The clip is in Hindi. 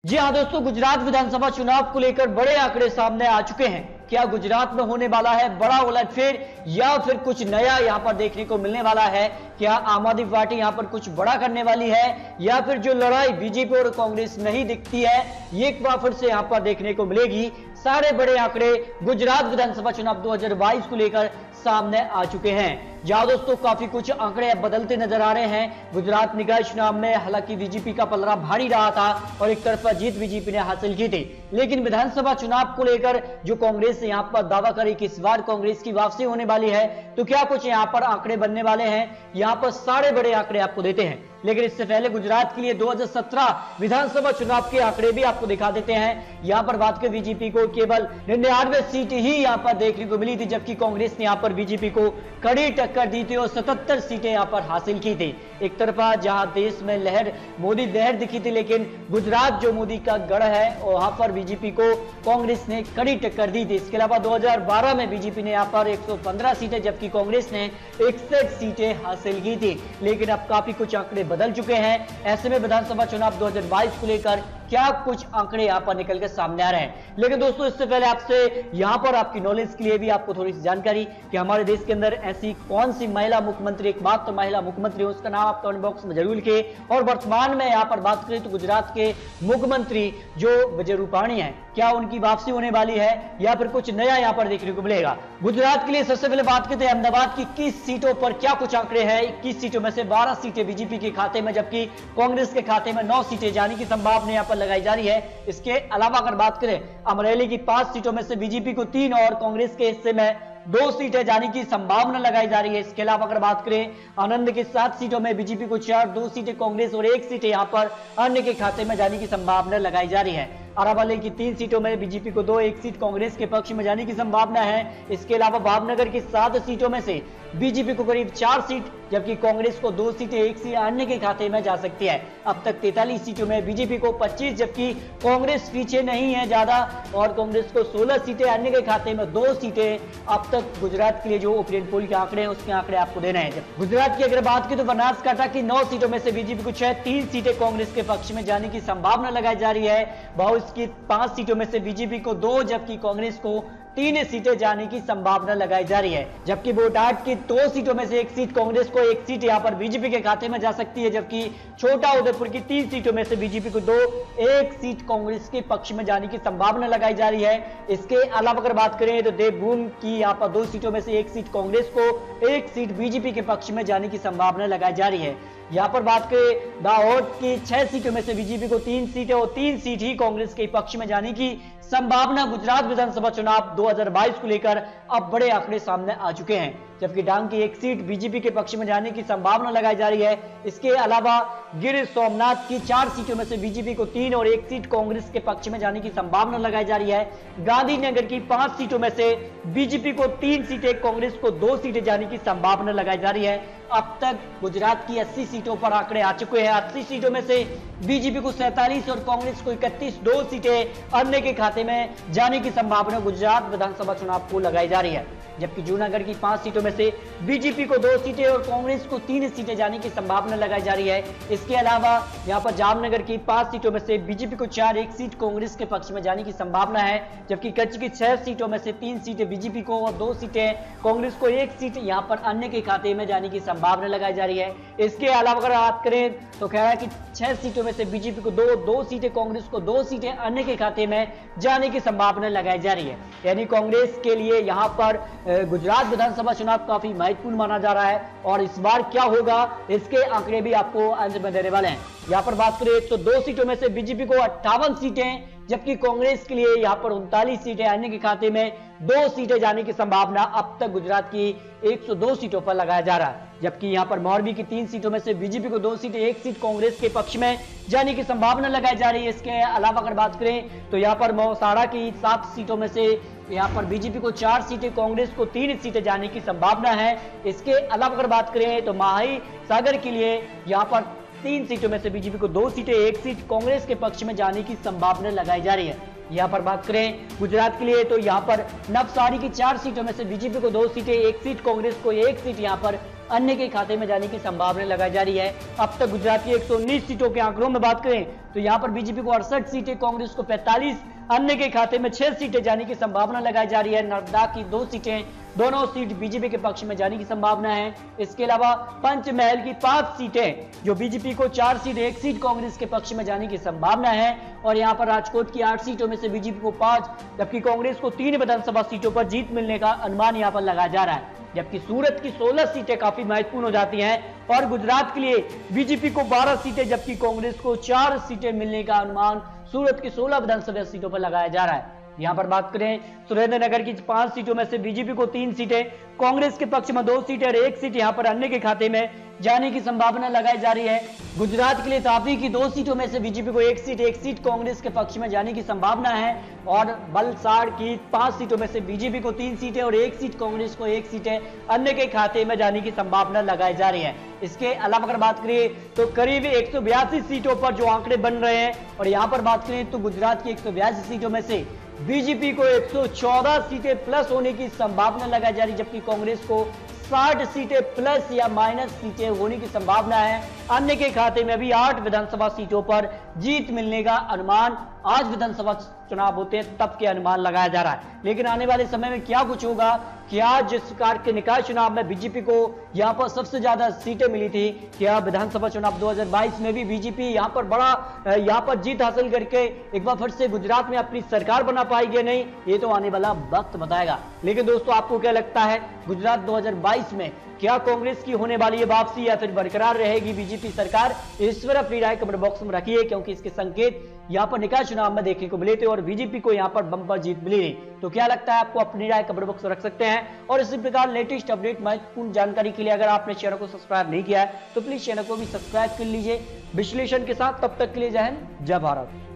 जी हाँ दोस्तों, गुजरात विधानसभा चुनाव को लेकर बड़े आंकड़े सामने आ चुके हैं। क्या गुजरात में होने वाला है बड़ा उलटफेर या फिर कुछ नया यहां पर देखने को मिलने वाला है? क्या आम आदमी पार्टी यहां पर कुछ बड़ा करने वाली है या फिर जो लड़ाई बीजेपी और कांग्रेस नहीं दिखती है ये एक बार फिर से यहां पर देखने को मिलेगी? सारे बड़े आंकड़े गुजरात विधानसभा चुनाव 2022 को लेकर सामने आ चुके हैं। जहां दोस्तों काफी कुछ आंकड़े बदलते नजर आ रहे हैं। गुजरात निकाय चुनाव में हालांकि बीजेपी का पलड़ा भारी रहा था और एक तरफा जीत बीजेपी ने हासिल की थी, लेकिन विधानसभा चुनाव को लेकर जो कांग्रेस ने यहां पर दावा करी कि इस बार कांग्रेस की वापसी होने वाली है, तो क्या कुछ यहां पर आंकड़े बनने वाले हैं? यहां पर सारे बड़े आंकड़े आपको देते हैं, लेकिन इससे पहले गुजरात के लिए 2017 विधानसभा चुनाव के आंकड़े भी आपको दिखा देते हैं। यहां पर बात करें, बीजेपी को केवल 99 सीट ही यहां पर देखने को मिली थी, जबकि कांग्रेस ने यहां पर बीजेपी को कड़ी टक्कर दी थी और 77 सीटें यहां पर हासिल की थी। एक तरफा जहां देश में लहर मोदी लहर दिखी थी, लेकिन गुजरात जो मोदी का गढ़ है वहां पर बीजेपी को कांग्रेस ने कड़ी टक्कर दी थी। इसके अलावा 2012 में बीजेपी ने यहां पर 115 सीटें जबकि कांग्रेस ने 61 सीटें हासिल की थी, लेकिन अब काफी कुछ आंकड़े बदल चुके हैं। ऐसे में विधानसभा चुनाव 2022 को लेकर क्या कुछ आंकड़े यहां पर निकल के सामने आ रहे हैं। लेकिन दोस्तों इससे पहले आपसे यहां पर आपकी नॉलेज के लिए भी आपको थोड़ी सी जानकारी कि हमारे देश के अंदर ऐसी कौन सी महिला मुख्यमंत्री, एकमात्र महिला मुख्यमंत्री, उसका नाम आप कमेंट बॉक्स में जरूर लिखिए। और वर्तमान में यहां पर बात करें तो गुजरात के मुख्यमंत्री जो विजय रूपाणी है, क्या उनकी वापसी होने वाली है या फिर कुछ नया यहां पर देखने को मिलेगा? गुजरात के लिए सबसे पहले बात करते हैं अहमदाबाद की 21 सीटों पर क्या कुछ आंकड़े हैं। 21 सीटों में से 12 सीटें बीजेपी के खाते में, जबकि कांग्रेस के खाते में 9 सीटें जाने की संभावना यहां पर लगाई जा रही है। इसके अलावा अगर बात करें अमरेली की 5 सीटों में से बीजेपी को 3 और कांग्रेस के हिस्से में 2 सीटें जाने की संभावना लगाई जा रही है। इसके अलावा अगर बात करें आनंद की 7 सीटों में बीजेपी को 4, 2 सीटें कांग्रेस और 1 सीट यहां पर अन्य के खाते में जाने की संभावना लगाई जा रही है। अरावली की 3 सीटों में बीजेपी को 2, 1 सीट कांग्रेस के पक्ष में जाने की संभावना है। इसके अलावा भावनगर की 7 सीटों में से बीजेपी को करीब 4 सीट जबकि कांग्रेस को 2 सीटें 1 सीट अन्य के खाते में जा सकती है। अब तक 43 सीटों में बीजेपी को 25 जबकि कांग्रेस पीछे नहीं है ज्यादा और कांग्रेस को 16 सीटें अन्य के खाते में 2 सीटें अब तक गुजरात के लिए जो ओपिनियन पोल के आंकड़े हैं उसके आंकड़े आपको देना है। गुजरात की अगर बात की तो बनासकांठा की 9 सीटों में से बीजेपी को 3 सीटें कांग्रेस के पक्ष में जाने की संभावना लगाई जा रही है। बाउस की 5 सीटों में से बीजेपी को 2 जबकि कांग्रेस को 3 सीटें जाने की संभावना लगाई जा रही है। जबकि बोटाट की 2 सीटों में से 1 सीट कांग्रेस को, 1 सीट यहां पर बीजेपी के खाते में जा सकती है, जबकि छोटा उदयपुर की 3 सीटों में से बीजेपी को 2, 1 सीट कांग्रेस के पक्ष में जाने की संभावना लगाई जा रही है। इसके अलावा अगर बात करें तो देवभूमि की यहां पर 2 सीटों में से 1 सीट कांग्रेस को, 1 सीट बीजेपी के पक्ष में जाने की संभावना लगाई जा रही है। यहां पर बात करें दाहोद की 6 सीटों में से बीजेपी को 3 सीटें और 3 सीट ही कांग्रेस के पक्ष में जाने की संभावना गुजरात विधानसभा चुनाव 2022 को लेकर अब बड़े आंकड़े सामने आ चुके हैं। जबकि डांग की 1 सीट बीजेपी के पक्ष में जाने की संभावना लगाई जा रही है। इसके अलावा गिर सोमनाथ की 4 सीटों में से बीजेपी को 3 और 1 सीट कांग्रेस के पक्ष में जाने की संभावना लगाई जा रही है। गांधीनगर की 5 सीटों में से बीजेपी को 3 सीटें, कांग्रेस को 2 सीटें जाने की संभावना लगाई जा रही है। अब तक गुजरात की 80 सीटों पर आंकड़े आ चुके हैं। 80 सीटों में से बीजेपी को 47 और कांग्रेस को 31, 2 सीटें अन्य के खाते में जाने की संभावना गुजरात विधानसभा चुनाव को लगाई जा रही है। जबकि जूनागढ़ की 5 सीटों में से बीजेपी को 2 सीटें और कांग्रेस को 3 सीटें जाने की संभावना लगाई जा रही है। इसके अलावा यहां पर जामनगर की 5 सीटों में से बीजेपी को 4, 1 सीट कांग्रेस के पक्ष में जाने की संभावना है। जबकि कच्छ की 6 सीटों में से 3 सीटें बीजेपी को और 2 सीटें कांग्रेस को, 1 सीट यहां पर अन्य के खाते में जाने की संभावना लगाई जा रही है। इसके अलावा अगर बात करें तो खैरा की 6 सीटों में से बीजेपी को 2 सीटें कांग्रेस को, 2 सीटें अन्य के खाते में जाने की संभावना लगाई जा रही है। यानी कांग्रेस के लिए यहां पर गुजरात विधानसभा चुनाव काफी महत्वपूर्ण माना जा रहा है और इस बार क्या होगा इसके आंकड़े भी आपको अंत में देने वाले हैं। यहां पर बात करें तो 2 सीटों में से बीजेपी को 58 सीटें जबकि कांग्रेस के लिए यहां पर 39 सीटें अन्य के खाते में 2 सीटें जाने की संभावना अब तक गुजरात की 102 सीटों पर लगाया जा रहा है। जबकि यहां पर मोरबी की 3 सीटों में से बीजेपी को 2 सीटें, 1 सीट कांग्रेस के पक्ष में जाने की संभावना लगाई जा रही है। इसके अलावा अगर बात करें तो यहां पर मौसाड़ा की 7 सीटों में से यहां पर बीजेपी को 4 सीटें, कांग्रेस को 3 सीटें जाने की संभावना है। इसके अलावा अगर बात करें तो माही सागर के लिए यहां पर 3 सीटों में से बीजेपी को 2 सीटें, 1 सीट कांग्रेस के पक्ष में जाने की संभावना लगाई जा रही है। यहां पर बात करें गुजरात के लिए तो यहां पर नवसारी की 4 सीटों में से बीजेपी को 2 सीटें, 1 सीट कांग्रेस को, 1 सीट यहां पर अन्य के खाते में जाने की संभावना लगाई जा रही है। अब तक गुजरात की 119 सीटों के आंकड़ों में बात करें तो यहां पर बीजेपी को 68 सीटें, कांग्रेस को 45, अन्य के खाते में 6 सीटें जाने की संभावना लगाई जा रही है। नर्मदा की 2 सीटें, दोनों सीट बीजेपी के पक्ष में जाने की संभावना है। इसके अलावा पंचमहल की 5 सीटें जो बीजेपी को 4 सीट, 1 सीट कांग्रेस के पक्ष में जाने की संभावना है। और यहां पर राजकोट की 8 सीटों में से बीजेपी को 5 जबकि कांग्रेस को 3 विधानसभा सीटों पर जीत मिलने का अनुमान यहां पर लगाया जा रहा है। जबकि सूरत की 16 सीटें काफी महत्वपूर्ण हो जाती हैं और गुजरात के लिए बीजेपी को 12 सीटें जबकि कांग्रेस को 4 सीटें मिलने का अनुमान सूरत की 16 विधानसभा सीटों पर लगाया जा रहा है। यहां पर बात करें सुरेंद्रनगर की 5 सीटों में से बीजेपी को 3 सीटें, कांग्रेस के पक्ष में 2 सीटें और 1 सीट यहां पर अन्य के खाते में जाने की संभावना लगाई जा रही है। गुजरात के लिए तापी की 2 सीटों में से बीजेपी को 1 सीट कांग्रेस के पक्ष में जाने की संभावना है। और वलसाड़ की 5 सीटों में से बीजेपी को 3 सीटें और 1 सीट कांग्रेस को 1 सीटें अन्य के खाते में जाने की संभावना लगाई जा रही है। इसके अलावा अगर बात करें तो करीब 182 सीटों पर जो आंकड़े बन रहे हैं और यहां पर बात करें तो गुजरात की 182 सीटों में से बीजेपी को 114 सीटें प्लस होने की संभावना लगाई जा रही, जबकि कांग्रेस को 60 सीटें प्लस या माइनस सीटें होने की संभावना है। अन्य के खाते में भी 8 विधानसभा सीटों पर जीत मिलने का अनुमान, आज विधानसभा चुनाव होते हैं तब के अनुमान लगाया जा रहा है। लेकिन आने वाले समय में क्या कुछ होगा, क्या जिस प्रकार के निकाय चुनाव में बीजेपी को यहां पर सबसे ज्यादा सीटें मिली थी, क्या विधानसभा चुनाव 2022 में भी बीजेपी यहां पर जीत हासिल करके एक बार फिर से गुजरात में अपनी सरकार बना पाएगी या नहीं, ये तो आने वाला वक्त बताएगा। लेकिन दोस्तों आपको क्या लगता है, गुजरात 2022 में क्या कांग्रेस की होने वाली है वापसी या फिर बरकरार रहेगी बीजेपी सरकार? इस पर अपनी राय कमेंट बॉक्स में रखिए, क्योंकि इसके संकेत यहां पर निकाय चुनाव में देखने को मिले थे और बीजेपी को यहां पर बम्पर जीत मिली नहीं। तो क्या लगता है आपको, अपनी राय कमेंट बॉक्स में रख सकते हैं। और इसी प्रकार लेटेस्ट अपडेट, महत्वपूर्ण जानकारी के लिए अगर आपने चैनल को सब्सक्राइब नहीं किया है तो प्लीज चैनल को भी सब्सक्राइब कर लीजिए विश्लेषण के साथ। तब तक के लिए जय हिंद, जय भारत।